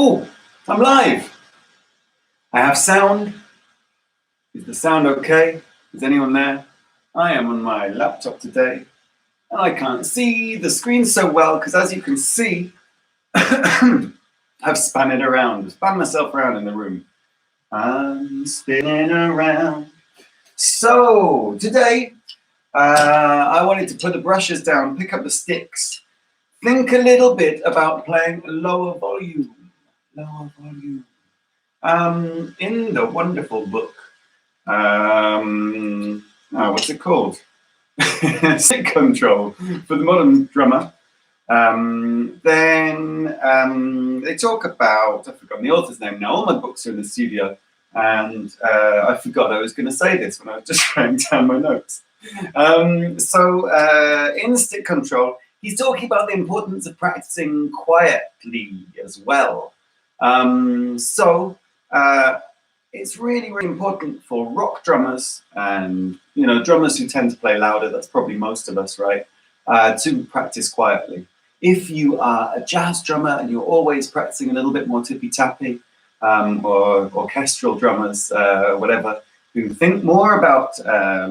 Oh, I'm live. I have sound. Is the sound okay? Is anyone there? I am on my laptop today, and I can't see the screen so well because, as you can see, I've spun myself around in the room. I'm spinning around. So today, I wanted to put the brushes down, pick up the sticks, think a little bit about playing lower volume. In the wonderful book, what's it called? Stick Control for the Modern Drummer. They talk about, I've forgotten the author's name now, all my books are in the studio, and I forgot I was going to say this when I was just writing down my notes. In Stick Control, he's talking about the importance of practicing quietly as well. It's really, really important for rock drummers and, drummers who tend to play louder, that's probably most of us, right, to practice quietly. If you are a jazz drummer and you're always practicing a little bit more tippy-tappy, or orchestral drummers, whatever, who think more about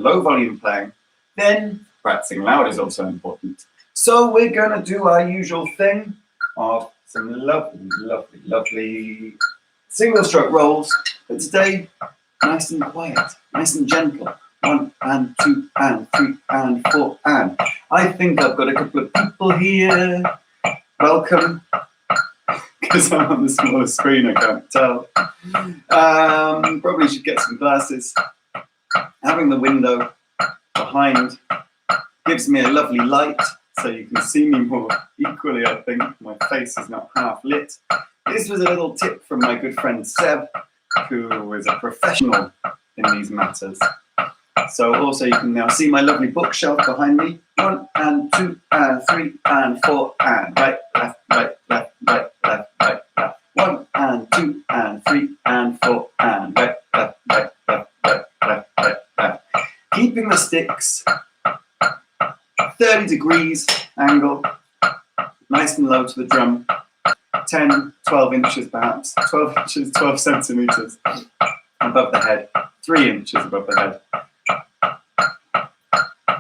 low volume playing, then practicing loud is also important. So we're going to do our usual thing of some lovely single stroke rolls, but today nice and quiet, nice and gentle. 1 and 2 and 3 and 4 and. I think I've got a couple of people here. Welcome. Because I'm on the smaller screen, I can't tell. Probably should get some glasses. Having the window behind gives me a lovely light, so you can see me more equally, I think. My face is not half lit. This was a little tip from my good friend Seb, who is a professional in these matters. So also you can now see my lovely bookshelf behind me. 1 and 2 and 3 and 4 and. Right, left, right, left, right, left, right, left. 1 and 2 and 3 and 4 and. Right, left, right, left, right, left, right, left. Keeping the sticks 30 degrees angle, nice and low to the drum. 10, 12 inches perhaps, 12 inches, 12 centimeters above the head, 3 inches above the head.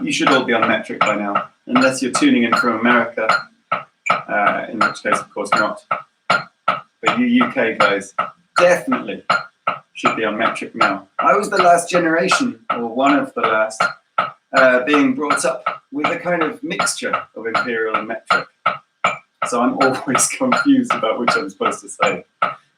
You should all be on metric by now, unless you're tuning in from America, in which case, of course, not. But you UK guys definitely should be on metric now. I was the last generation, or one of the last, being brought up with a kind of mixture of imperial and metric. So I'm always confused about which I'm supposed to say.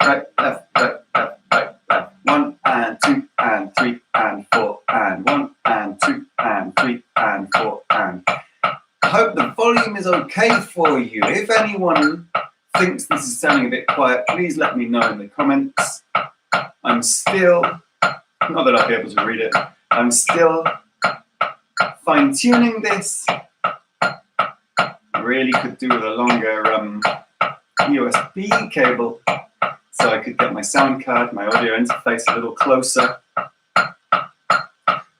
Right, left, right, left, right, left. 1 and 2 and 3 and 4 and. 1 and 2 and 3 and 4 and. I hope the volume is okay for you. If anyone thinks this is sounding a bit quiet, please let me know in the comments. I'm still, not that I'll be able to read it, I'm still fine-tuning this. Really could do with a longer USB cable so I could get my sound card, my audio interface a little closer.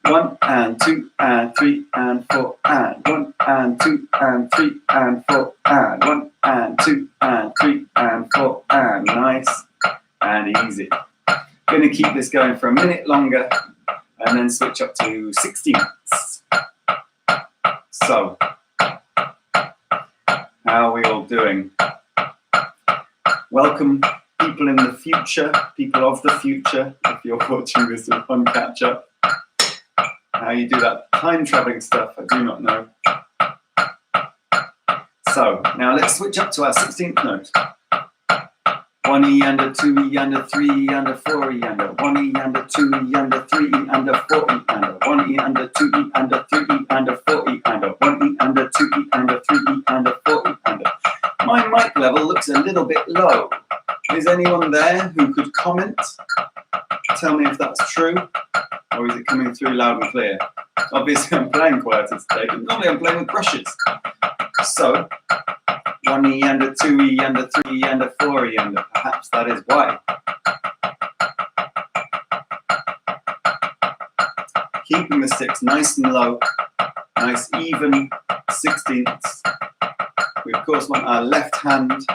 1 and 2 and 3 and 4 and. 1 and 2 and 3 and 4 and. 1 and 2 and 3 and 4 and. Nice and easy. Going to keep this going for a minute longer and then switch up to 16ths. So, how are we all doing? Welcome, people in the future, people of the future, if you're watching this on catch up. How you do that time traveling stuff, I do not know. So, now let's switch up to our 16th note. 1 E and a 2 E and a 3 E and a 4 E and a 1 E and a 2 E and a 3 E and a 4 E and a 1 E and a 2 E and a 3 E and a 4 E and a 1 E and a 2 E and a 3 E and a 4 E and a. My mic level looks a little bit low. Is anyone there who could comment? Tell me if that's true, or is it coming through loud and clear? Obviously I'm playing quieter today, but normally I'm playing with brushes. So, 1 E and a 2 E and a 3 E and a 4 E and a, perhaps that is why. Keeping the sticks nice and low, nice even 16ths. We of course want our left hand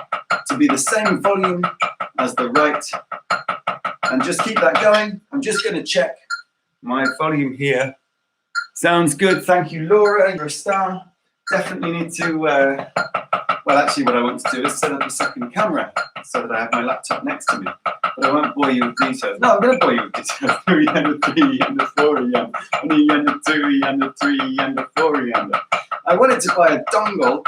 to be the same volume as the right. And just keep that going. I'm just going to check my volume here. Sounds good. Thank you, Laura. You're a star. Definitely need to, well, actually what I want to do is set up a second camera so that I have my laptop next to me. But I won't bore you with details. No, I'm going to bore you with details. 3 and a 3 and a 4 and a 2 and a 3 and a 4 and a. I wanted to buy a dongle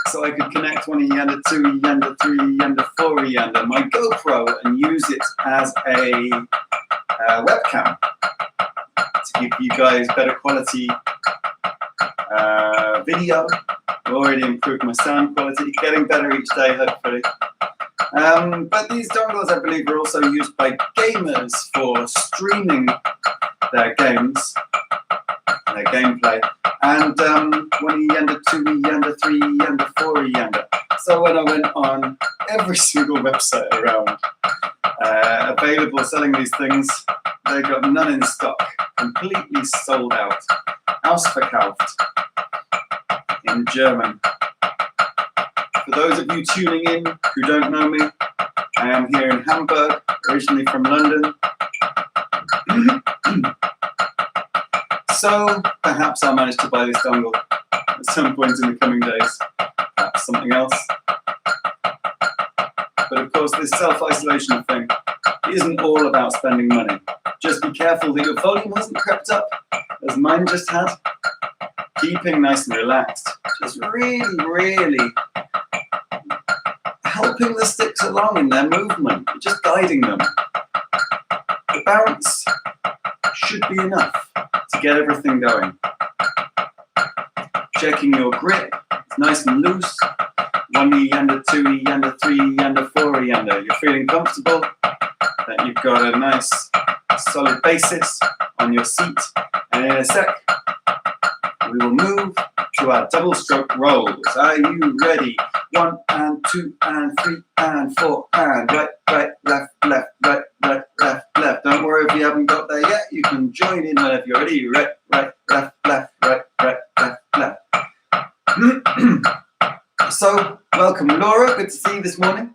so I could connect one and a 2 and a 3 and a 4 and my GoPro and use it as a webcam to give you guys better quality video. I've already improved my sound quality, getting better each day, hopefully. But these dongles, I believe, are also used by gamers for streaming their games, their gameplay, and 1 and a 2 and a 3 and a 4 and a. So when I went on every single website around available selling these things, they got none in stock, completely sold out. Ausverkauft in German. For those of you tuning in who don't know me, I am here in Hamburg, originally from London. So perhaps I'll manage to buy this dongle at some point in the coming days. Perhaps something else. But of course, this self-isolation thing isn't all about spending money. Just be careful that your volume hasn't crept up, as mine just had. Keeping nice and relaxed. Just really helping the sticks along in their movement. Just guiding them. The bounce should be enough to get everything going. Checking your grip. It's nice and loose. 1 E and a 2 E and a 3 E and a 4 E and a. You're feeling comfortable, that you've got a nice solid basis on your seat. And in a sec, we will move to our double stroke rolls. Are you ready? 1 and 2 and 3 and 4 and right, left, left, right, left, left. Don't worry if you haven't got there yet. You can join in whenever you're ready. Right, left, right, left, left. So, welcome Laura, good to see you this morning.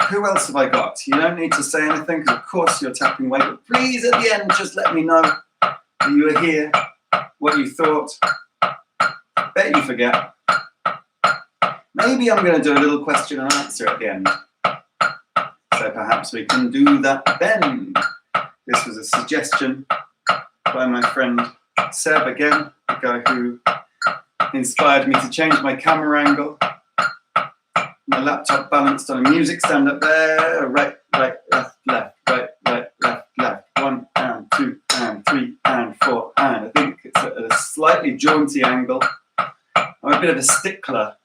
Who else have I got? You don't need to say anything because of course you're tapping away, but please at the end just let me know that you were here, what you thought. Bet you forget. Maybe I'm going to do a little question and answer at the end. So perhaps we can do that then. This was a suggestion by my friend Seb again, the guy who inspired me to change my camera angle. My laptop balanced on a music stand up there. Right, left, right, left. 1 and 2 and 3 and 4 and. I think it's at a slightly jaunty angle. I'm a bit of a stickler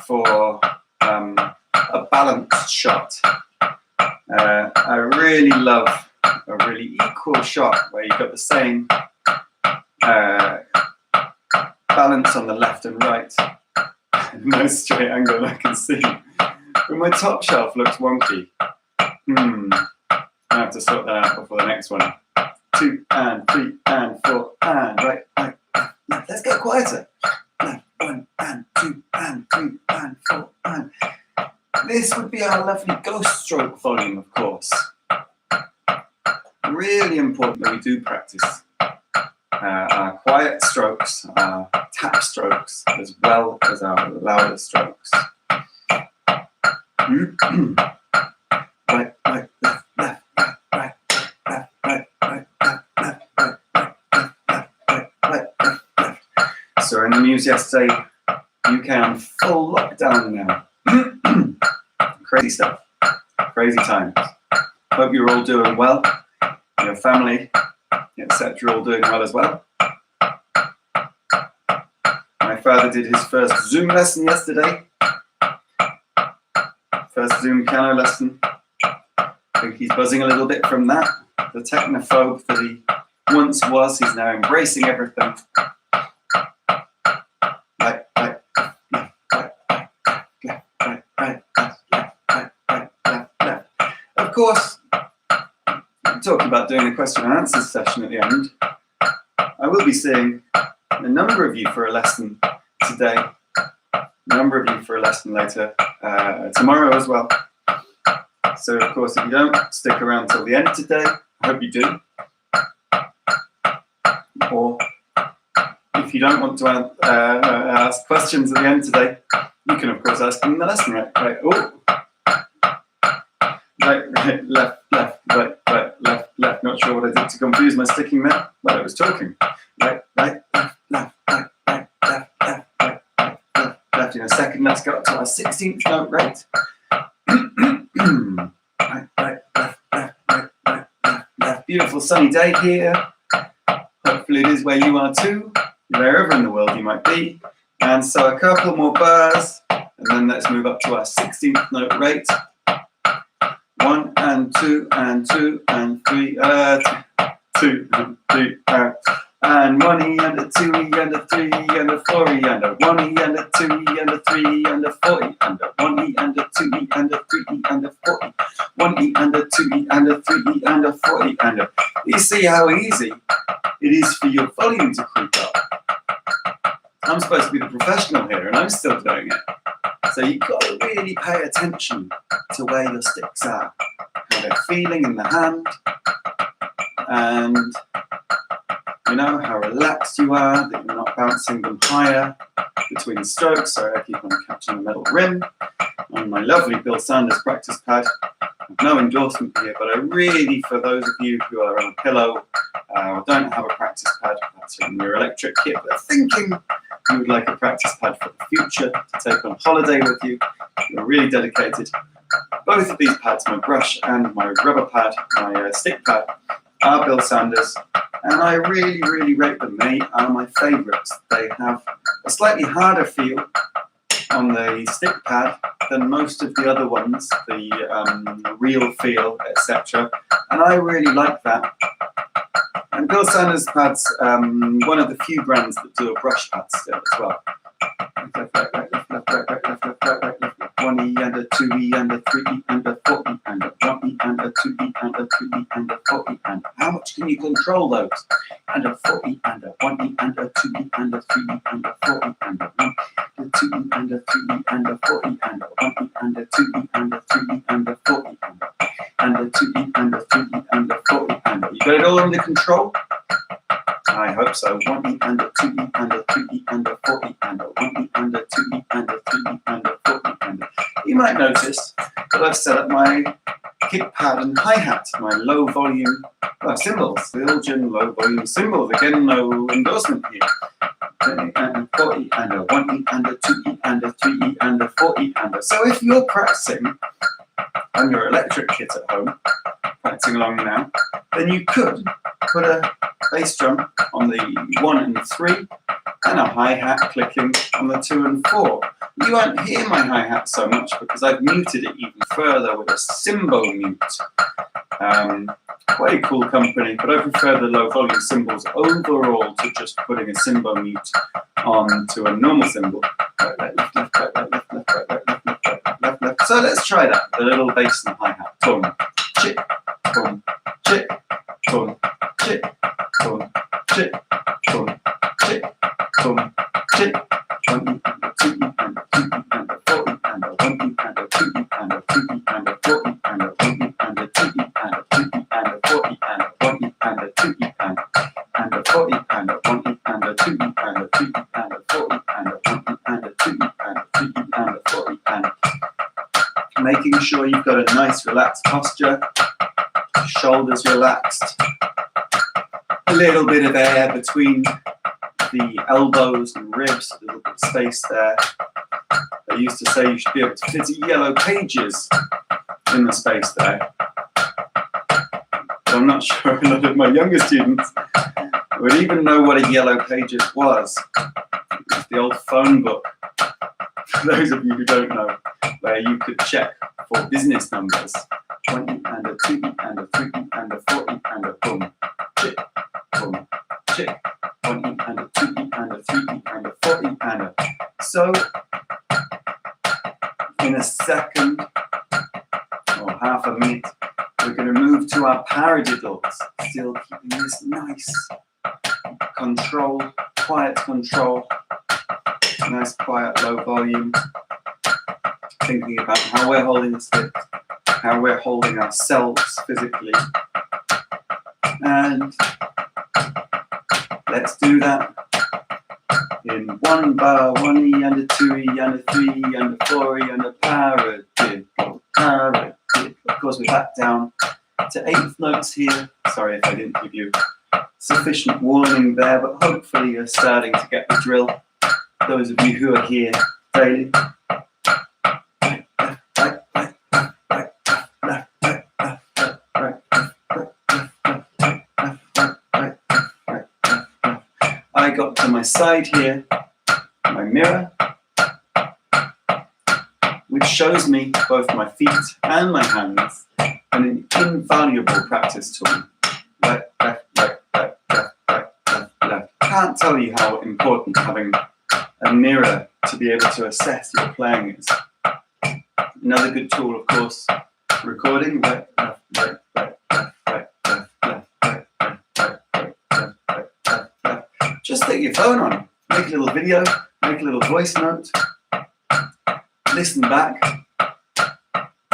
for a balanced shot. I really love a really equal shot where you've got the same balance on the left and right. No straight angle I can see. But my top shelf looks wonky. I have to sort that out before the next one. 2 and 3 and 4 and right, left. Let's get quieter. Left, 1 and 2 and 3 and 4 and. This would be our lovely ghost stroke volume, of course. Really important that we do practice our quiet strokes, our tap strokes, as well as our louder strokes. Right, left, left, right, left. So in the news yesterday, UK on full lockdown now. Crazy stuff, crazy times. Hope you're all doing well, your family, etc. all doing well as well. My father did his first Zoom lesson yesterday. First Zoom piano lesson. I think he's buzzing a little bit from that. The technophobe that he once was, he's now embracing everything. Of course, I'm talking about doing a question and answer session at the end. I will be seeing a number of you for a lesson today, a number of you for a lesson later, tomorrow as well. So of course, if you don't stick around till the end today, I hope you do. Or if you don't want to ask questions at the end today, you can of course ask them in the lesson, right? Right, oh. Right, left, right, left, left. Not sure what I did to confuse my sticking there, but I was talking. Right, left, left, left. In a second, let's go up to our 16th note rate. Right, left. Beautiful sunny day here. Hopefully it is where you are too, wherever in the world you might be. And so a couple more bars, and then let's move up to our 16th note rate. 1 and 2 and 2 and 3, 2 and 3, and 1 E and a 2 E and a 3 E and a 4 E and a 1 E and a 2 E and a 3 E and a 4 E and a 1 E and a 2 E and a 3 E and a 4 E, 1 E and a 2 E and a 3 E and a 4 E and a. You see how easy it is for your volume to creep up. I'm supposed to be the professional here, and I'm still doing it. So you've got to really pay attention to where your sticks are, how they're feeling in the hand, and you know how relaxed you are, that you're not bouncing them higher between strokes. So I keep on catching the metal rim on my lovely Bill Sanders practice pad. No endorsement here, but I really, for those of you who are on a pillow or don't have a practice pad, that's in your electric kit, but thinking you would like a practice pad for the future to take on holiday with you, you're really dedicated. Both of these pads, my brush and my rubber pad, my stick pad, are Bill Sanders, and I really, really rate them. They are my favourites. They have a slightly harder feel on the stick pad than most of the other ones, the real feel, etc. And I really like that. And Bill Sanders pads, one of the few brands that do a brush pad still as well. Left, 1 E and a 2 E and a 3 E and a 4 E and a 1 E and a 2 E and a 3 E and a 4 E and how much can you control those? And a 4 E and a 1 E and a 2 E and a 3 E and a 4 E and a 1 E, 2 E and a 3 E and a 4 E and a 1 E and a 2 E and a 3 E and a 4 E and a 2 E and a 3 E and a 4 E and a. You got it all under control? I hope so. 1 E and a 2 E and a 3 E and a 4 E and a 1 E and a 2 E and a 3 E and a 4 E and a. You might notice that I've set up my kick pad and hi-hat, my low volume cymbals, the Elton low volume cymbals. Again, no endorsement here. And a 4 E and a 1 E and a 2 E and a 3 E and a 4 E and a. So if you're practicing on your electric kit at home, practicing along now, then you could put a bass drum on the 1 and 3 and a hi-hat clicking on the 2 and 4. You won't hear my hi-hat so much because I've muted it even further with a cymbal mute. Quite a cool company, but I prefer the low volume cymbals overall to just putting a cymbal mute on to a normal cymbal. Right, left, left, right, left, left, right, left, left, right, left, left. So let's try that, the little bass and hi-hat. Tom, chip, tom, chip, tom, chip, tom, chip, tom, chip, tom, chip. 1 E and a 2 E and a 2 E and a 4 E and a 1 E and a 2 E and a 2 E and a 4 E and a 1 E and a 2 E and a 2 E and a 4 E and a 1 E and a 2 E and a 4 E and a 1 E and a 2 E and a 2 E and a 4 E and a 1 E and a 2 E and a 3 E and a 4 E and making sure you've got a nice relaxed posture, shoulders relaxed, a little bit of air between the elbows and ribs, a little bit of space there. They used to say you should be able to fit yellow pages in the space there. But I'm not sure a lot of my younger students would even know what a yellow pages was. It's the old phone book, for those of you who don't know, where you could check for business numbers. 1 E and a 2 E and a 3 E and a 4 E and a boom, chick, boom, chick. 1 E and a 2 E and a 3 E and a 4 E and a. So, in a second or half a minute, we're going to move to our paradiddles, still keeping this nice control, quiet control, nice quiet low volume, thinking about how we're holding the sticks. how we're holding ourselves physically. And let's do that in 1 bar, 1 E and a 2 E and a 3 E and a 4 E and a paradiddle, paradiddle. Of course, we're back down to 8th notes here. Sorry if I didn't give you sufficient warning there, but hopefully you're starting to get the drill. Those of you who are here daily. I got to my side here, my mirror, which shows me both my feet and my hands, and an invaluable practice tool. Left, left, left, left, left, left, left, left. Can't tell you how important having a mirror to be able to assess your playing is. Another good tool, of course, recording. Right, left, right, right, left, right, left, left, right, right, right, right, left, right, left, left. Just take your phone on, make a little video, make a little voice note, listen back.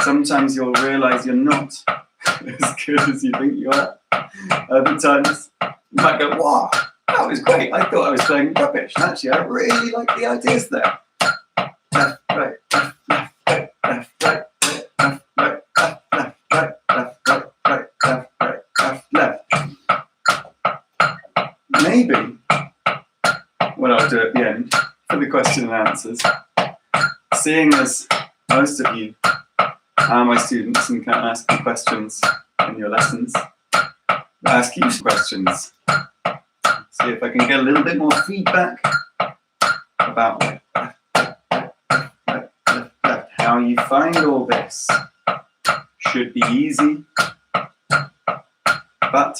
Sometimes you'll realize you're not as good as you think you are. Other times you might go, wow, that was great. I thought I was playing rubbish. And actually, I really like the ideas there. Left, right, left, left, right, left, right, left, right, left, left, right, left, right, right, left, right, left, left. Maybe what I'll do at the end for the question and answers, seeing as most of you are my students and can ask you questions in your lessons, ask you some questions. See if I can get a little bit more feedback about how you find all this. Should be easy, but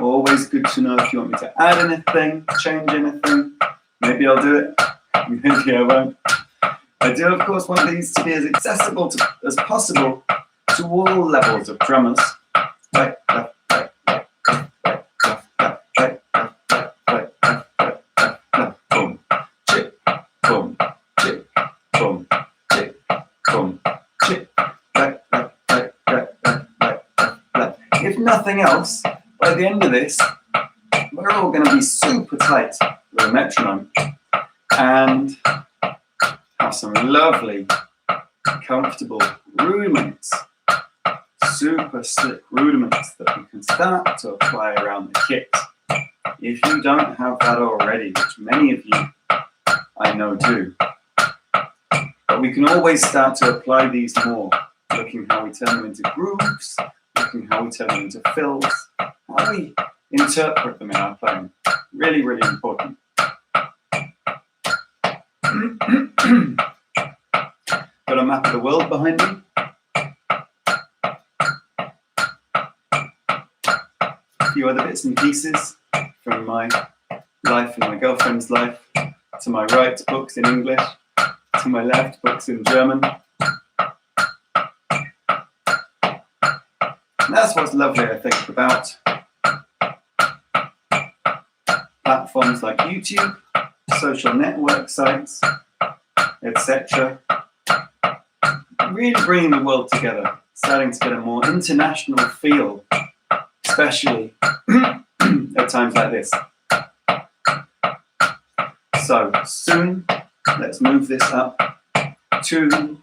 always good to know if you want me to add anything, change anything. Maybe I'll do it, maybe I won't. I do, of course, want these to be as accessible as possible to all levels of drummers. Right, left, right, right, left, right, left, left, right, left, right, right, left, right, left, left, boom, chip, boom, chip, boom, chip, boom, chip, right, left, right, right, left, right, left, left. If nothing else, by the end of this, we're all going to be super tight with a metronome and have some lovely, comfortable rudiments, super slick rudiments that you can start to apply around the kit. If you don't have that already, which many of you I know do, but we can always start to apply these more, looking how we turn them into grooves, looking how we turn them into fills, how we interpret them in our playing. Really, really important. Got a map of the world behind me. A few other bits and pieces from my life and my girlfriend's life. To my right, books in English. To my left, books in German. And that's what's lovely, I think, about platforms like YouTube, social network sites, etc. Really bringing the world together, starting to get a more international feel, especially at times like this. So soon, let's move this up to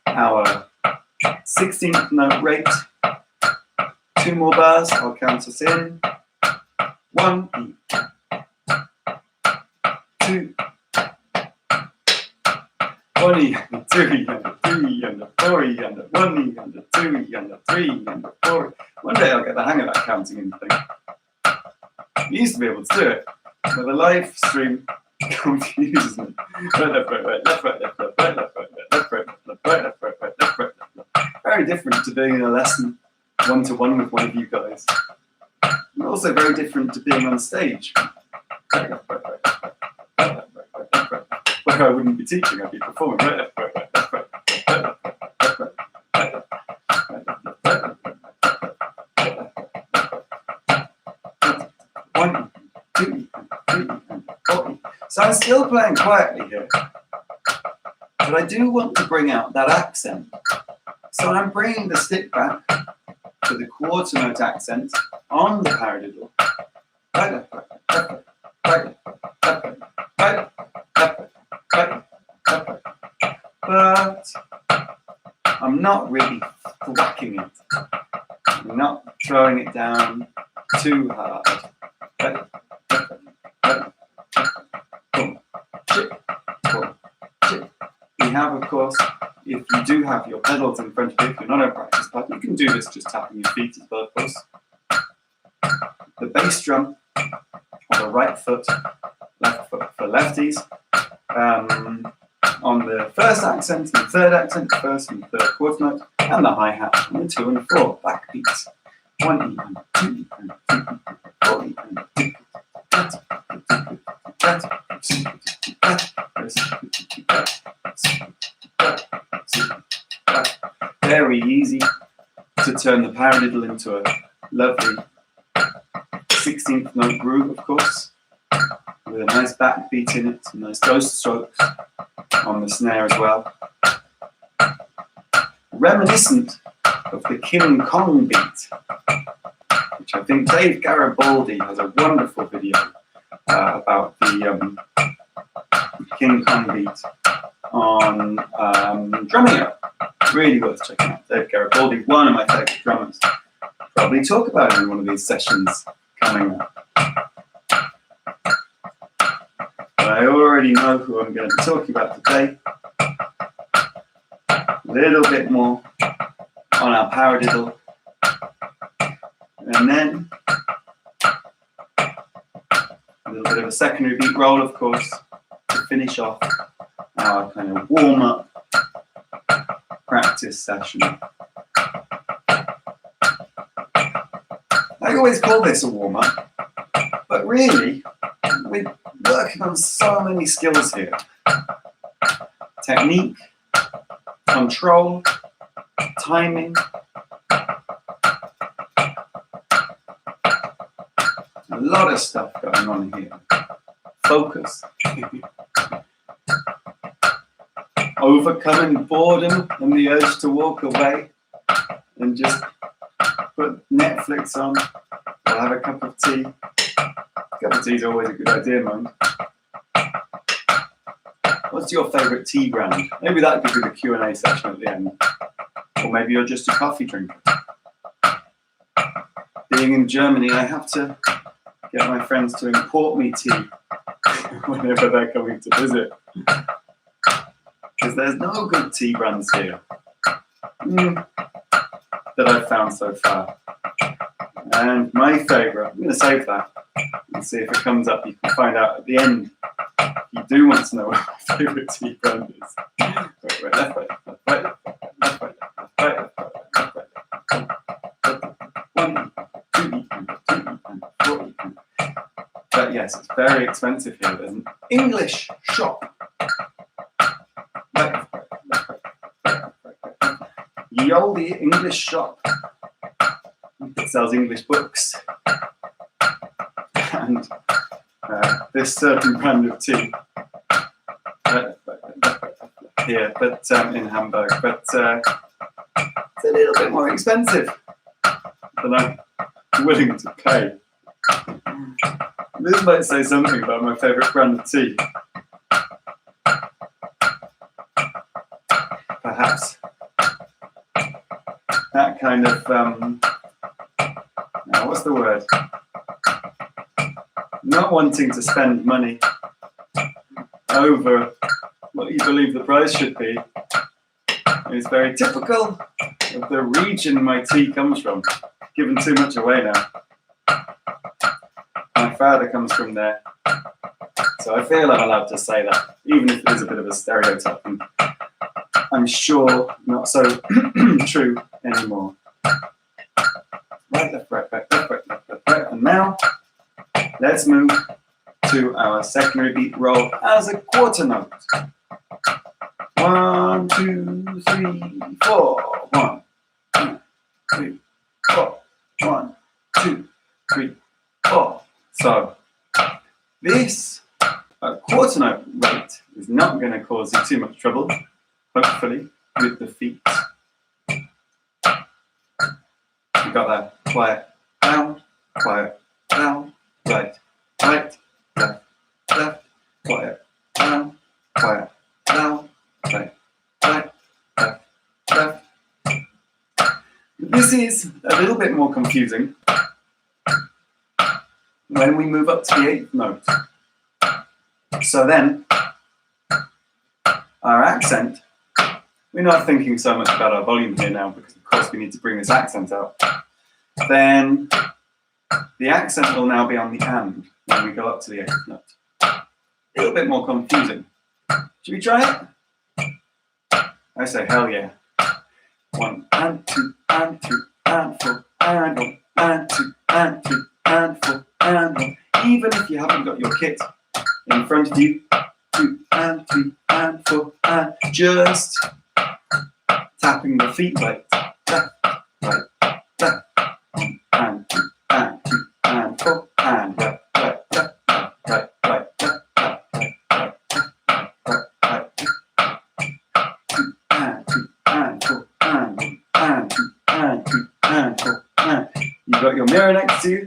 our 16th note rate. 2 more bars, I'll count us in. 1 E, 2, 1 E, 2 E, 3 E, 4 E, 1 E, 2 E, 3 E, 4 E. One day I'll get the hang of that counting in thing. You used to be able to do it, but the live stream confuses me. Right, left, right, right, left, right, left, left, right, left, right, left, right, left, right, left, right, right, left, right, left, left. Very different to being in a lesson one-to-one with one of you guys. And also very different to being on stage. Right, left, right, right, left, right, right, left, right, right, left, right. Where I wouldn't be teaching, I'd be performing. Right, left, right, right, left, right, right, left, right, left, right, right, left, right, left, right, left, right, 1, 2, 3, 4. So I'm still playing quietly here, but I do want to bring out that accent So I'm bringing the stick back to the quarter note accent on the paradiddle. But I'm not really whacking it. I'm not throwing it down too hard. We have, of course, if you do have your pedals in front of you, if you're not a practice pad, you can do this just tapping your feet as well, of course. The bass drum on the right foot, left foot for lefties. On the first accent and third accent, first and third quarter note, and the hi-hat on the 2 and 4 backbeats. 1 E and 2 E and 3 E and 4 E and 2. Very easy to turn the paradiddle into a lovely 16th note groove, of course, with a nice backbeat in it, some nice ghost strokes on the snare as well. Reminiscent of the King Kong beat, which I think Dave Garibaldi has a wonderful video about the King Kong beat on Drumeo. Really worth checking out. Dave Garibaldi, one of my favourite drummers. Probably talk about it in one of these sessions coming up. But I already know who I'm going to be talking about today. A little bit more on our paradiddle. And then a little bit of a secondary beat roll, of course, to finish off our kind of warm-up practice session. I always call this a warm-up, but really, we're working on so many skills here. Technique, control, timing. A lot of stuff going on here. Focus. Overcoming boredom and the urge to walk away and just put Netflix on or have a cup of tea. A cup of tea is always a good idea, man. What's your favourite tea brand? Maybe that could be the Q&A session at the end. Or maybe you're just a coffee drinker. Being in Germany, I have to get my friends to import me tea whenever they're coming to visit. Because there's no good tea brands here that I've found so far. And my favourite, I'm going to save that and see if it comes up. You can find out at the end. You do want to know what my favourite tea brand is. Right, left, right, left, right, left, right, left, right, left, right, left, right, 1, 2, and 4. But yes, it's very expensive here. There's an English shop. Ye olde English shop that sells English books and this certain brand of tea here, but in Hamburg, but it's a little bit more expensive than I'm willing to pay. This might say something about my favourite brand of tea. Perhaps that kind of, what's the word? Not wanting to spend money over what you believe the price should be is very typical of the region my tea comes from. Giving too much away now. My father comes from there, so I feel I'm allowed to say that, even if it is a bit of a stereotype. And I'm sure not so true anymore. Right, left, right, left, right, left, right. And now, let's move to our secondary beat roll as a quarter note. 1, 2, 3, 4. 1, 2, 3, 4. 1, 2, 3, 4. So, this quarter note rate is not going to cause you too much trouble, hopefully, with the feet. got that quiet, down, right, left, left, quiet, down, right, left. This is a little bit more confusing when we move up to the 8th note. So then, our accent, we're not thinking so much about our volume here now, because of course we need to bring this accent out. Then the accent will now be on the and when we go up to the 8th note. A little bit more confusing. Should we try it? I say hell yeah. 1 and 2 and 3 and 4 and 1 and 2 and 3 and 4 and 1. Even if you haven't got your kit in front of you, 2 and 3 and 4 and just tapping the feet like left, right, left, 1 and 2 and 3 and 4 and left, right, left, right, right, left, right, right, 2 and 3 and 4 and 1 and 2 and 3 and 4 and. You've got your mirror next to you,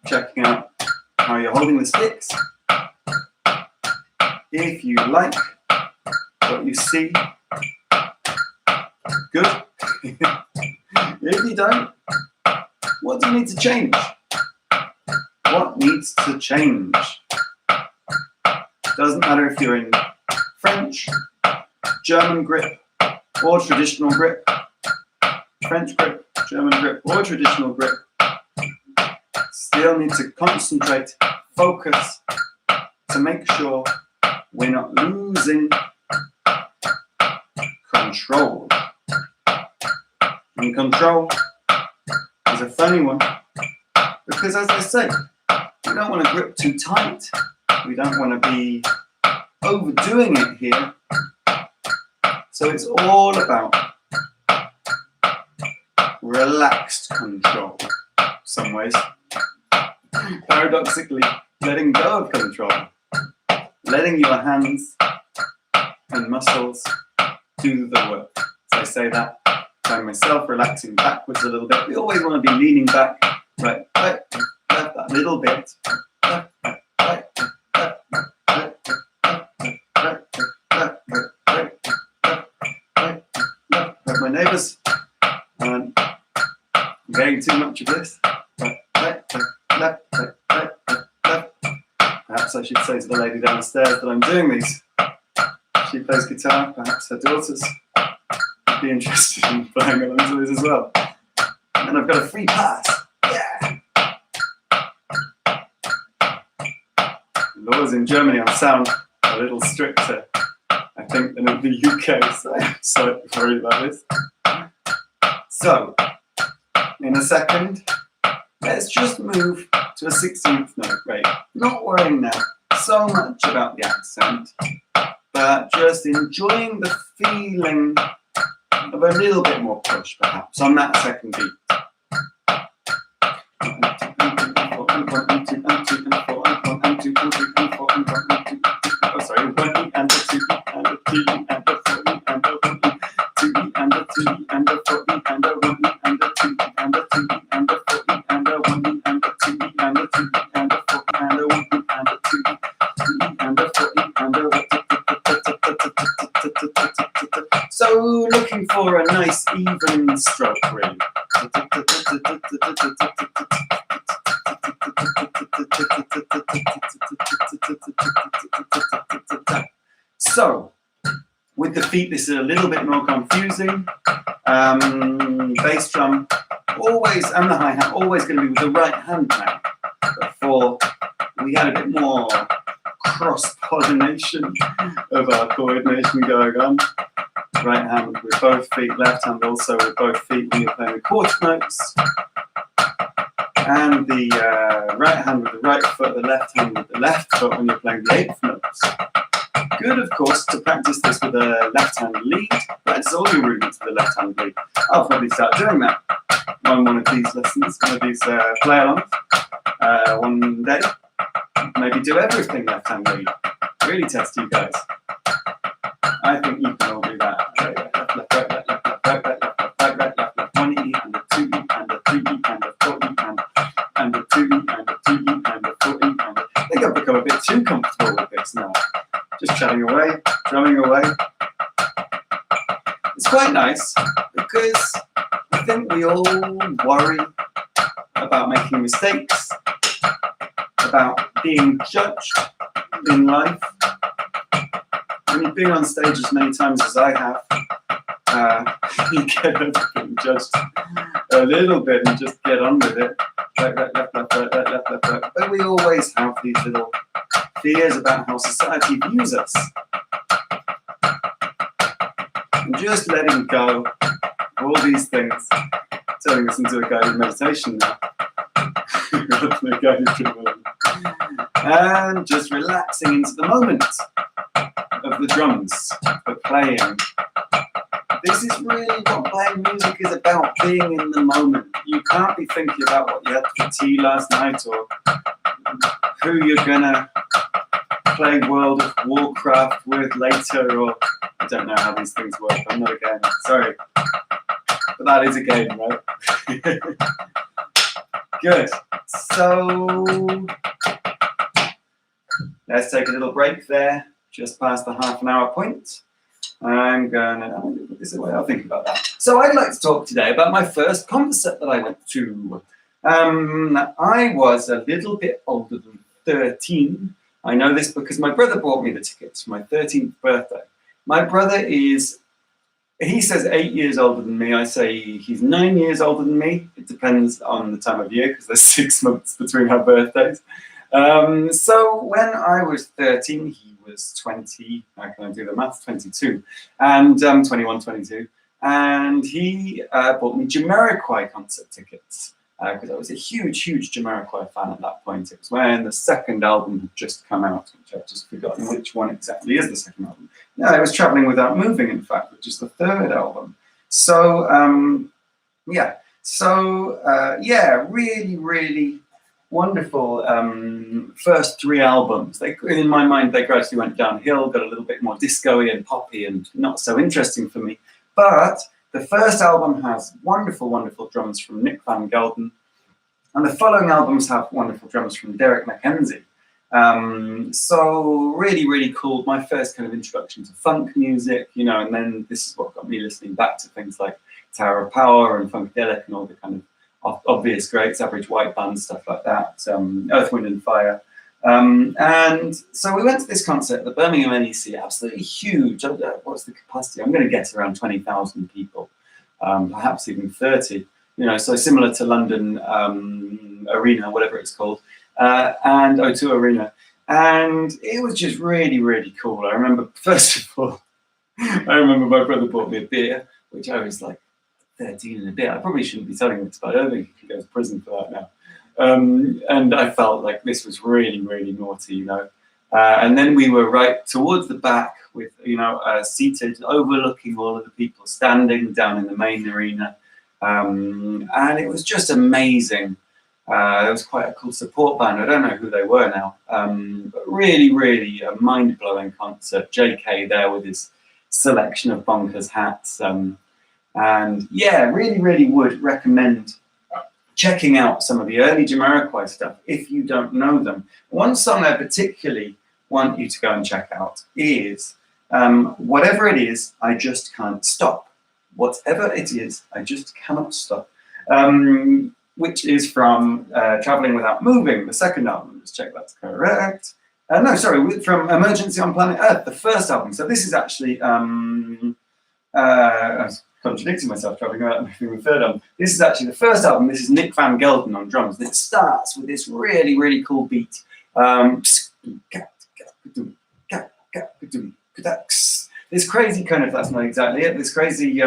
checking out how you're holding the sticks. If you like what you see, good. If you don't, what do you need to change? What needs to change? Doesn't matter if you're in French, German grip, or traditional grip. French grip, German grip, or traditional grip. Still need to concentrate, focus, to make sure we're not losing control. And control is a funny one, because as I say, we don't want to grip too tight. We don't want to be overdoing it here. So it's all about relaxed control, some ways. Paradoxically, letting go of control. Letting your hands and muscles do the work. So I say that by myself, relaxing backwards a little bit. We always want to be leaning back, right, left, that little bit. Left, right, left, right, my neighbours. I'm getting too much of this. Left. Perhaps I should say to the lady downstairs that I'm doing these. She plays guitar, perhaps her daughters would be interested in playing along to this as well. And I've got a free pass. Yeah! Laws in Germany on sound are a little stricter, I think, than in the UK, so I'm slightly worried about this. So, in a second, let's just move to a 16th note rate. Not worrying now so much about the accent, but just enjoying the feeling of a little bit more push, perhaps, on that second beat. Oh, sorry, 1 and a 2 and a 3 and a 4 and a 1 2 and a 3 and a 4 and a 1 and a 2 and a 3 and a 4 and a 1 and a 2 and a 3 and a 4 and a 1 and a 2 and a 4 and a 1. So looking for a nice even stroke, really. So, with the feet, this is a little bit more confusing. Bass drum, always, and the hi-hat, always going to be with the right hand now. Before we had a bit more cross-pollination of our coordination going on. Right hand with both feet, left hand also with both feet when you're playing the quarter notes. And the right hand with the right foot, the left hand with the left foot when you're playing the 8th notes. Good, of course, to practice this with a left hand lead. Practice all your movements with a left hand lead. I'll probably start doing that on one of these lessons, one of these play-alongs, one day. Maybe do everything left hand lead. Really test you guys. I think you can all do that. Left, right, left, right, right, just chatting away, drumming away. It's quite nice because I think we all worry about making mistakes, about being judged in life. When you've been on stage as many times as I have, you get being judged a little bit and just get on with it. Right, left, right. But we always have these little fears about how society views us. And just letting go of all these things, turning us into a guided meditation now. And just relaxing into the moment of the drums, the playing. This is really what playing music is about, being in the moment. You can't be thinking about what you had for tea last night or who you're gonna play World of Warcraft with later, or I don't know how these things work. I'm not a gamer, sorry. But that is a game, right? Good. So let's take a little break there, just past the half-an-hour point. I'm gonna put this away, I'll think about that. So I'd like to talk today about my first concert that I went to. I was a little bit older than 13. I know this because my brother bought me the tickets for my 13th birthday. My brother is, he says 8 years older than me. I say he's 9 years older than me. It depends on the time of year because there's 6 months between our birthdays. So when I was 13, he was 20, how can I do the maths, 22, and 21, 22, and he bought me Jamiroquai concert tickets, because I was a huge Jamiroquai fan at that point. It was when the second album had just come out, which I've just forgotten which one exactly is the second album. No, it was Traveling Without Moving, in fact, which is the third album. So, yeah, really wonderful first 3 albums. They, in my mind, they gradually went downhill, got a little bit more disco-y and poppy and not so interesting for me. But the first album has wonderful drums from Nick Van Gelden, and the following albums have wonderful drums from Derek McKenzie. So really cool. My first kind of introduction to funk music, you know, and then this is what got me listening back to things like Tower of Power and Funkadelic and all the kind of obvious greats, Average White Band, stuff like that, Earth, Wind and Fire. And so we went to this concert at the Birmingham NEC, absolutely huge. What's the capacity? I'm going to guess around 20,000 people, perhaps even 30, you know, so similar to London Arena, whatever it's called, and O2 Arena. And it was just really cool. I remember, first of all, I remember my brother bought me a beer, which I was like 13 and a bit. I probably shouldn't be telling this, but I don't think he can go to prison for that now. And I felt like this was really naughty, you know. And then we were right towards the back with, you know, seated, overlooking all of the people standing down in the main arena. And it was just amazing. It was quite a cool support band. I don't know who they were now. But really a mind-blowing concert. JK there with his selection of bonkers hats. And yeah, really would recommend checking out some of the early Jamiroquai stuff if you don't know them. One song I particularly want you to go and check out is Whatever It Is, I Just Can't Stop. Whatever it is, I just cannot stop. Which is from Traveling Without Moving, the second album. Let's check that's correct. No, sorry, from Emergency on Planet Earth, the first album. So this is actually, I was contradicting myself, Traveling Without Moving, the third album. This is actually the first album. This is Nick Van Gelden on drums. And it starts with this really cool beat. This crazy kind of, that's not exactly it, this crazy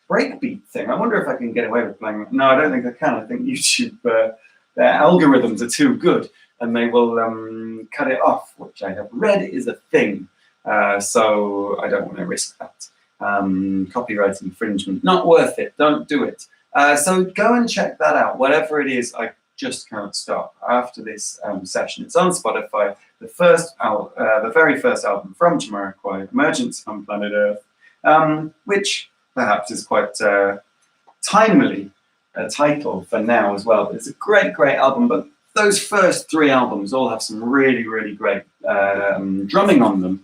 breakbeat thing. I wonder if I can get away with playing it. No, I don't think I can. I think YouTube, their algorithms are too good and they will cut it off, which I have read is a thing. So I don't want to risk that. Copyright infringement, not worth it, don't do it. So go and check that out. Whatever it is, I just can't stop. After this session, it's on Spotify. The very first album from Jamiroquai, Emergency on Planet Earth, which perhaps is quite timely a title for now as well. But it's a great album. But those first 3 albums all have some really great drumming on them.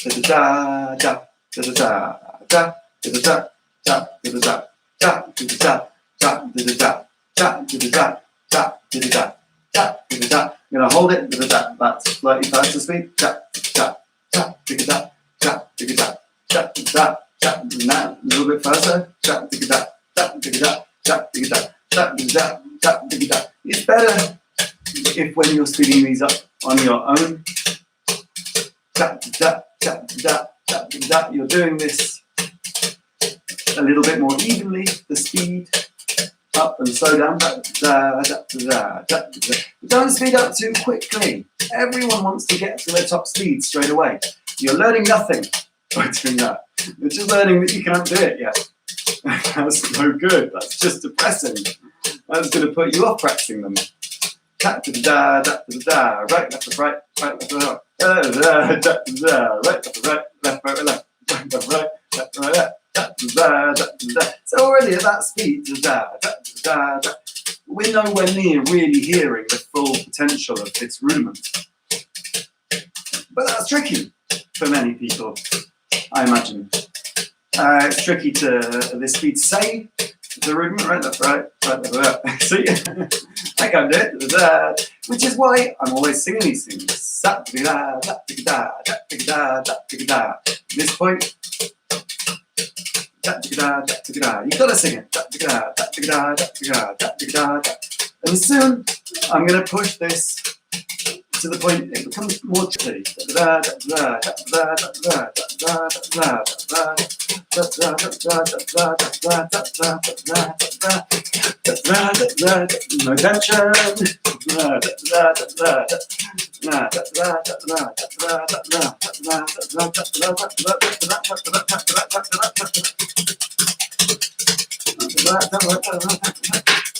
I'm gonna hold it. That's slightly faster speed. Now a little bit faster. It's better if when you're speeding these up on your own, you're doing this a little bit more evenly, the speed up and slow down. Don't speed up too quickly. Everyone wants to get to their top speed straight away. You're learning nothing by doing that. You're just learning that you can't do it yet. That's no good. That's just depressing. That's going to put you off practicing them. Right, left, right, right, left, right, right, left, right, left, right, left. So already at that speed, we're nowhere near really hearing the full potential of this rudiment. But that's tricky for many people, I imagine. It's tricky to this speed to say the rudiment, right, left, right, right, left, right. See, I can't do it. Which is why I'm always singing these things. At this point, you've got to sing it. And soon I'm going to push this to the point it becomes more tricky. No tension.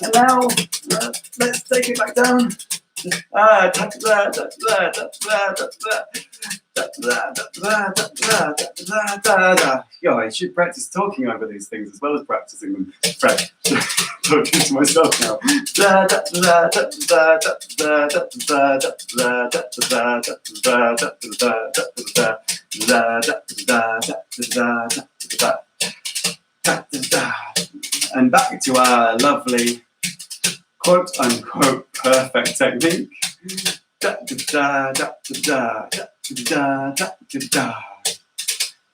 And now, let's take it back down. Yo, I should practice talking over these things as well as practicing them. Fred, talking to myself now. And back to our lovely quote-unquote perfect technique.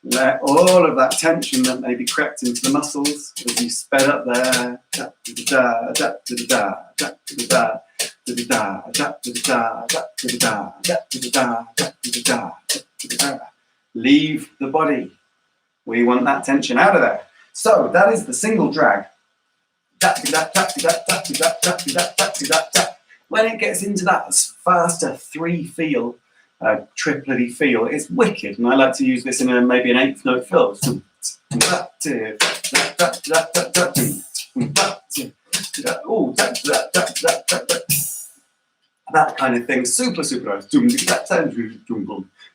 Let all of that tension that maybe crept into the muscles as you sped up there. Leave the body. We want that tension out of there. So that is the single drag. When it gets into that faster 3 feel, triplet feel, it's wicked, and I like to use this in maybe an 8th note fill. That kind of thing, super nice.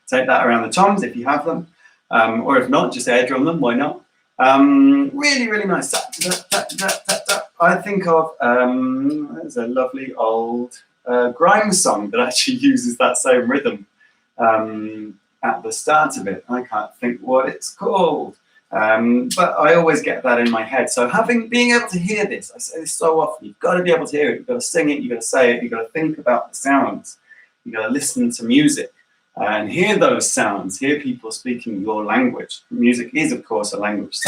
Take that around the toms if you have them, or if not, just air drum them. Why not? Really nice. I think of there's a lovely old grime song that actually uses that same rhythm at the start of it. I can't think what it's called, but I always get that in my head. So being able to hear this, I say this so often, you've got to be able to hear it, you've got to sing it, you've got to say it, you've got to think about the sounds, you've got to listen to music and hear those sounds, hear people speaking your language. Music is, of course, a language.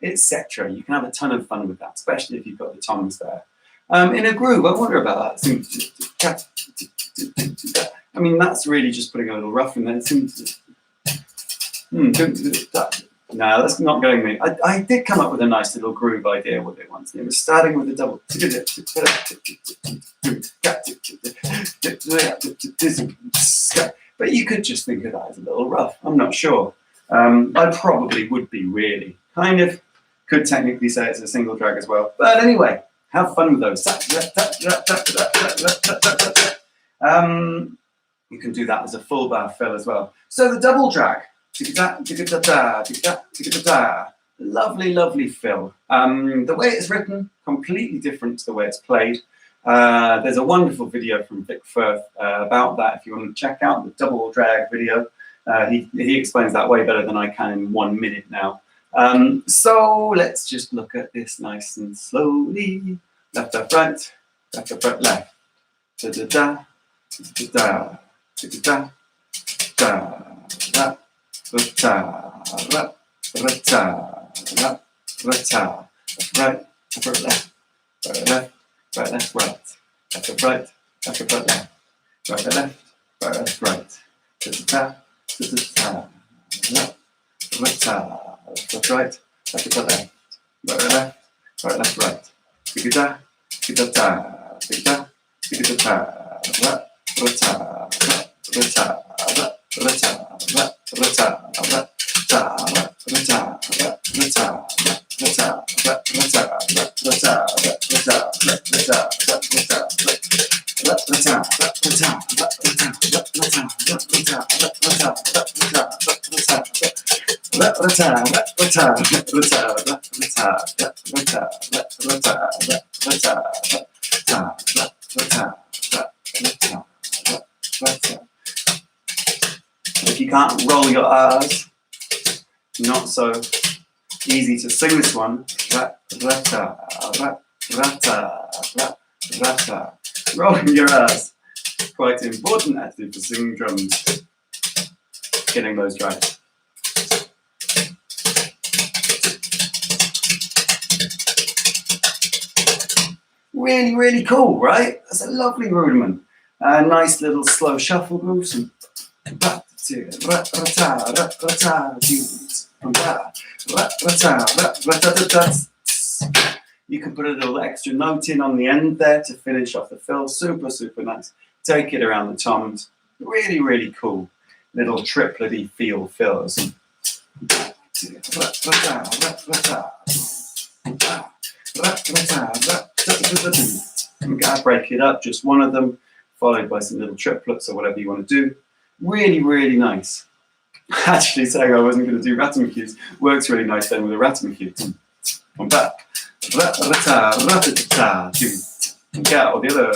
Etc. You can have a ton of fun with that, especially if you've got the toms there. In a groove, I wonder about that. I mean, that's really just putting a little rough in there. No, that's not going me. I did come up with a nice little groove idea with it once. It was starting with a double. But you could just think of that as a little rough. I'm not sure. I probably would be really. Kind of could technically say it's a single drag as well. But anyway, have fun with those. You can do that as a full bar fill as well. So the double drag. Lovely, lovely fill. The way it's written, completely different to the way it's played. There's a wonderful video from Vic Firth about that if you want to check out the double drag video. He explains that way better than I can in 1 minute now. So let's just look at this nice and slowly. Left, left, right, left, left, right, left. Da da da, da da da, da da, da da, da da, right, left, left, right, left, right, left, right, left, right, left, right, left, right, left, right, left, right, da da da, left, left, right, left, left, left, right, left, right, da da da, da If you can't roll your R's, not so easy to sing this one. Rolling your R's, quite important actually for singing drums, getting those right. Really, really cool, right? That's a lovely rudiment. A nice little slow shuffle groove. You can put a little extra note in on the end there to finish off the fill. Super, super nice. Take it around the toms. Really, really cool. Little triplet-y feel fills. You gotta break it up, just one of them, followed by some little triplets or whatever you want to do. Really, really nice. Actually saying I wasn't going to do ratamakus works really nice then with a ratamaku. One back. Or the other.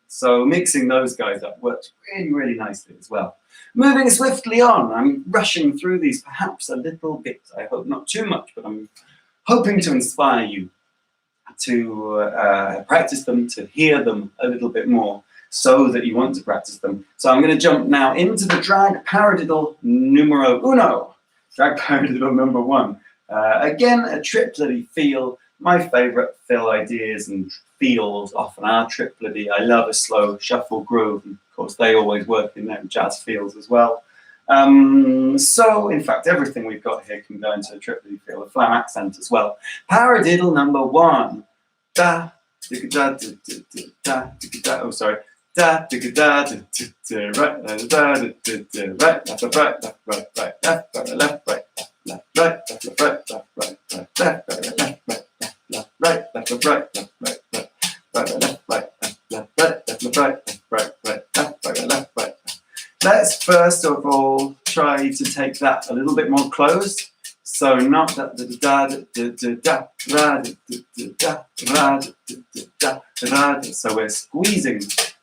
So mixing those guys up works really, really nicely as well. Moving swiftly on, I'm rushing through these perhaps a little bit. I hope not too much, but I'm hoping to inspire you to practice them, to hear them a little bit more, so that you want to practice them. So I'm going to jump now into the drag paradiddle numero uno, drag paradiddle number 1. Again, a triplet-y feel. My favorite fill ideas and feels often are triplet-y. I love a slow shuffle groove, and of course they always work in their jazz feels as well. So in fact everything we've got here can go into a triplet-y feel, a flam accent as well. Paradiddle number 1. Da da da da da da. Oh, sorry. Da da da da da. Right, da da da da. Right, left, right, left, right, right, left, right, left, right, left, right, left, right, left, right, left, right, left, right, left, right, left, right, left, right, left, right, left, right, left, right, left, right, left, right, left, right, left, right. Let's first of all try to take that a little bit more closed. So not that da da da da da da da da da. So we're squeezing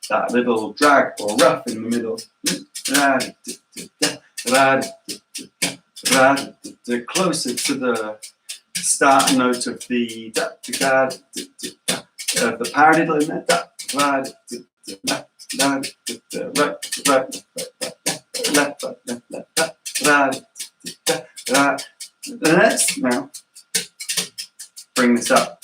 that little drag or rough in the middle. Closer to the start note of the paradiddle in there. Let's now bring this up.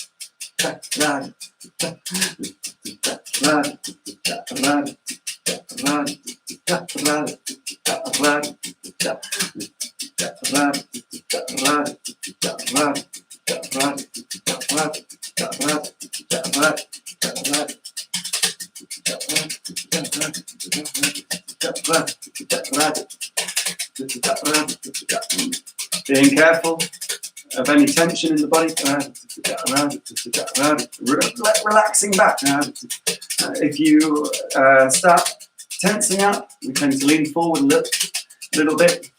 Being careful of any tension in the body, relaxing back. If you start tensing up, we tend to lean forward a little bit.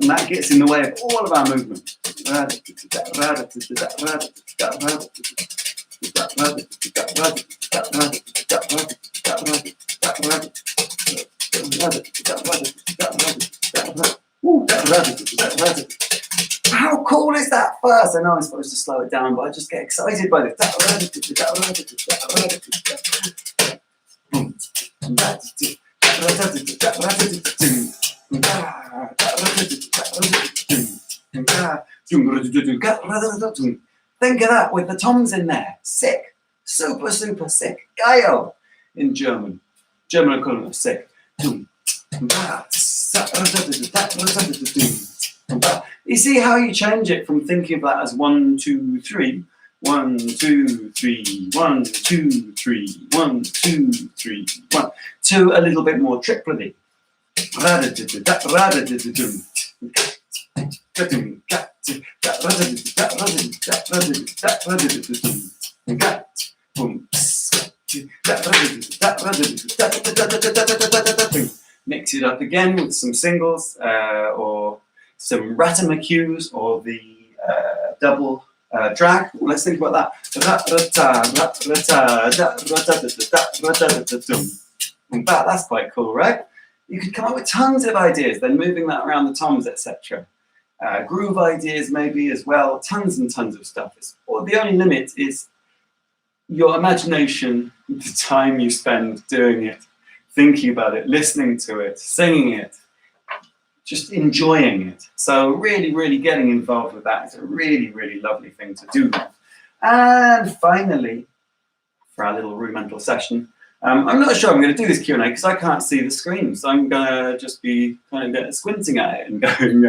And that gets in the way of all of our movement. How cool is that first? I know I'm supposed to slow it down, but I just get excited by this. Think of that with the toms in there. Sick. Super, super sick. Geil in German. German equivalent of sick. You see how you change it from thinking of that as 1, 2, 3, 1, 2, 3, 1, 2, 3, 1, 2, 3, 1, to a little bit more tripletty. Mix it up again with some singles or some ratamacues or the double drag. Let's think about that. That's quite cool, right? You could come up with tons of ideas, then moving that around the toms, etc. Groove ideas maybe as well, tons and tons of stuff. Or the only limit is your imagination, the time you spend doing it, thinking about it, listening to it, singing it, just enjoying it. So really, really getting involved with that is a really, really lovely thing to do. And finally, for our little rudimental session, I'm not sure I'm going to do this Q&A because I can't see the screen. So I'm going to just be kind of squinting at it and going,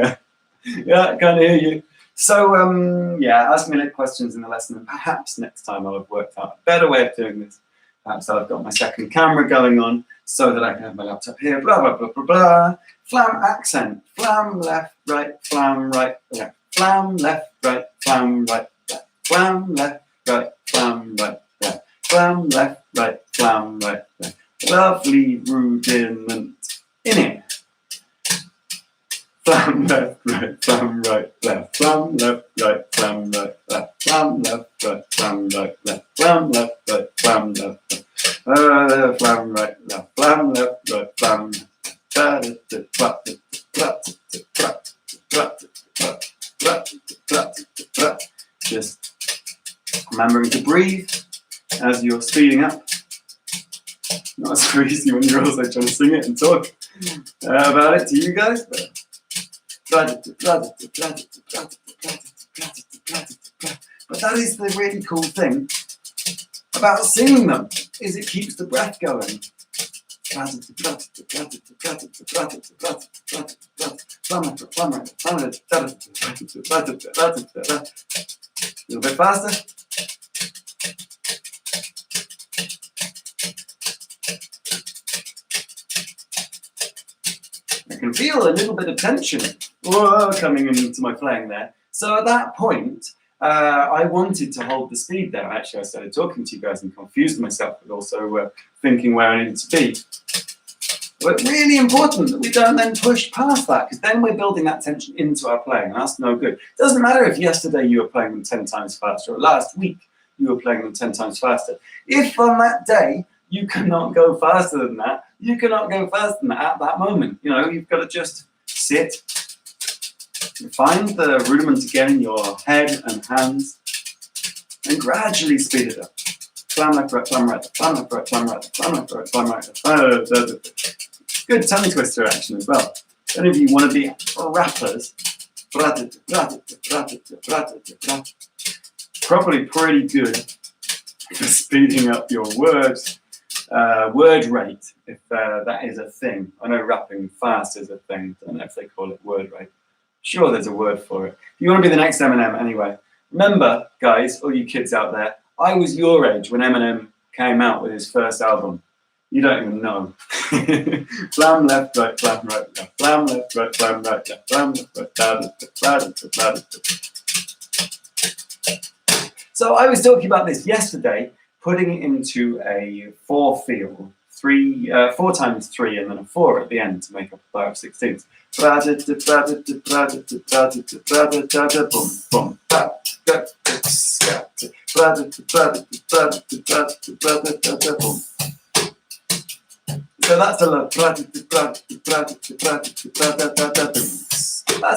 yeah, I can't hear you. So yeah, ask me questions in the lesson, and perhaps next time I'll have worked out a better way of doing this. Perhaps I've got my second camera going on so that I can have my laptop here, blah, blah, blah, blah, blah. Flam accent, flam left, right, flam right, left, flam left, right, flam right, left, flam left, right, flam right, left, flam left, right, flam right, left. Lovely rudiment in it. Flam left, right, flam right, left, flam left, right, flam right, left, flam left, right, flam right, left, flam left, right, flam left, flam right, left, flam left, right, flam. Just remembering to breathe as you're speeding up. Not so easy when you're also trying to sing it and talk about it to you guys. But that is the really cool thing about singing them, is it keeps the breath going. A little bit faster. I can feel a little bit of tension coming into my playing there. So at that point, I wanted to hold the speed there. Actually, I started talking to you guys and confused myself, but also thinking where I needed to be. But really important that we don't then push past that, because then we're building that tension into our playing, and that's no good. It doesn't matter if yesterday you were playing them 10 times faster, or last week you were playing them 10 times faster. If on that day you cannot go faster than that, you cannot go faster than that at that moment. You know, you've got to just sit, find the rudiment again in your head and hands, and gradually speed it up. Flam left, right, flam right, flam left, right, flam right, flam left, right, flam right. Good tongue twister action as well. If any of you want to be rappers, probably pretty good for speeding up your words, word rate, if that is a thing. I know rapping fast is a thing. I don't know if they call it word rate. Sure, there's a word for it. If you want to be the next Eminem anyway, remember, guys, all you kids out there, I was your age when Eminem came out with his first album. You don't even know. Flam left, right, flam right, left, flam left, right, flam right, left, flam left, right, So I was talking about this yesterday, putting it into a 4/feel 4 times 3 and then a 4 at the end to make up a bar of 16ths. So that's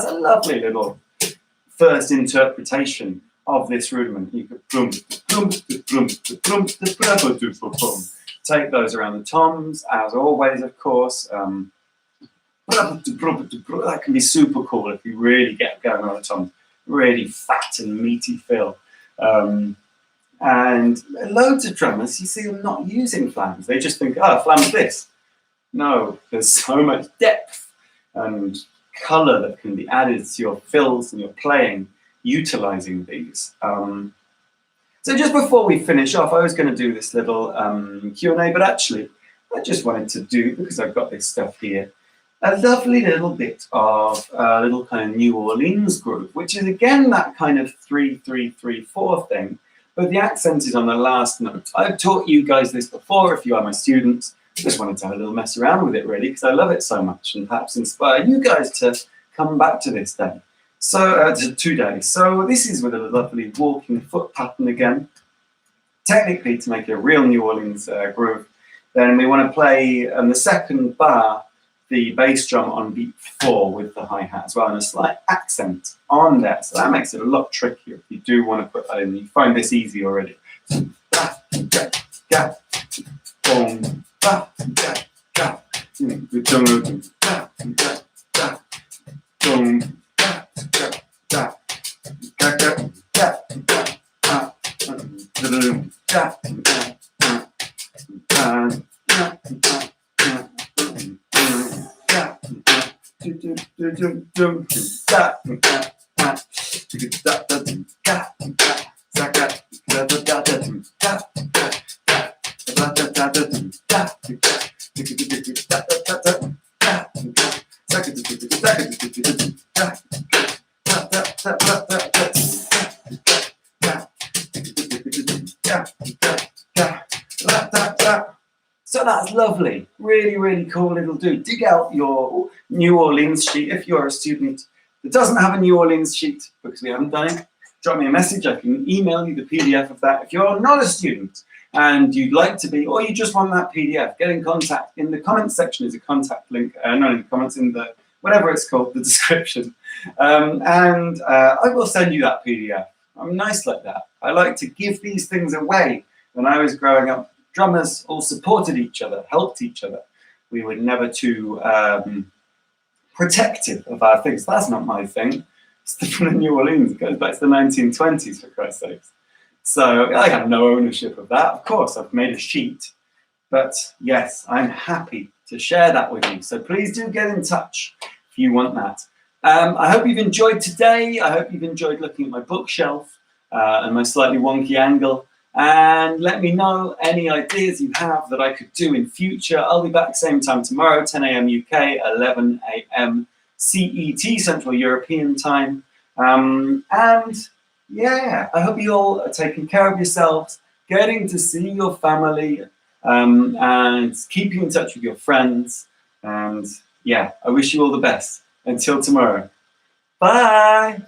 a lovely little first interpretation of this rudiment. You could take those around the toms, as always, of course. That can be super cool if you really get going on the toms. Really fat and meaty feel. And loads of drummers, you see them not using flams. They just think, oh, flam's this. No, there's so much depth and colour that can be added to your fills and your playing utilising these. So just before we finish off, I was going to do this little Q&A, but actually I just wanted to do, because I've got this stuff here, a lovely little bit of a little kind of New Orleans groove, which is again that kind of 3-3-3-4 thing, but the accent is on the last note. I've taught you guys this before if you are my students. Just wanted to have a little mess around with it really, because I love it so much, and perhaps inspire you guys to come back to this day. So today. So this is with a lovely walking foot pattern again. Technically, to make a real New Orleans groove, then we want to play on the second bar the bass drum on beat 4 with the hi-hat as well, and a slight accent on there. So that makes it a lot trickier if you do want to put that in. You find this easy already. So that's lovely, really, really cool little dude. Dig out your New Orleans sheet if you're a student that doesn't have a New Orleans sheet, because we haven't done it. Drop me a message, I can email you the PDF of that. If you're not a student and you'd like to be, or you just want that PDF, get in contact. In the comments section is a contact link, not in the comments, in the, whatever it's called, the description. I will send you that PDF. I'm nice like that. I like to give these things away. When I was growing up, drummers all supported each other, helped each other. We were never too protective of our things. That's not my thing. It's from New Orleans. It goes back to the 1920s, for Christ's sakes. So I have no ownership of that. Of course, I've made a sheet. But yes, I'm happy to share that with you. So please do get in touch if you want that. I hope you've enjoyed today. I hope you've enjoyed looking at my bookshelf and my slightly wonky angle. And let me know any ideas you have that I could do in future. I'll be back same time tomorrow, 10 a.m. UK, 11 a.m. CET, Central European Time. And yeah, I hope you all are taking care of yourselves, getting to see your family, and keeping in touch with your friends. And yeah, I wish you all the best. Until tomorrow. Bye.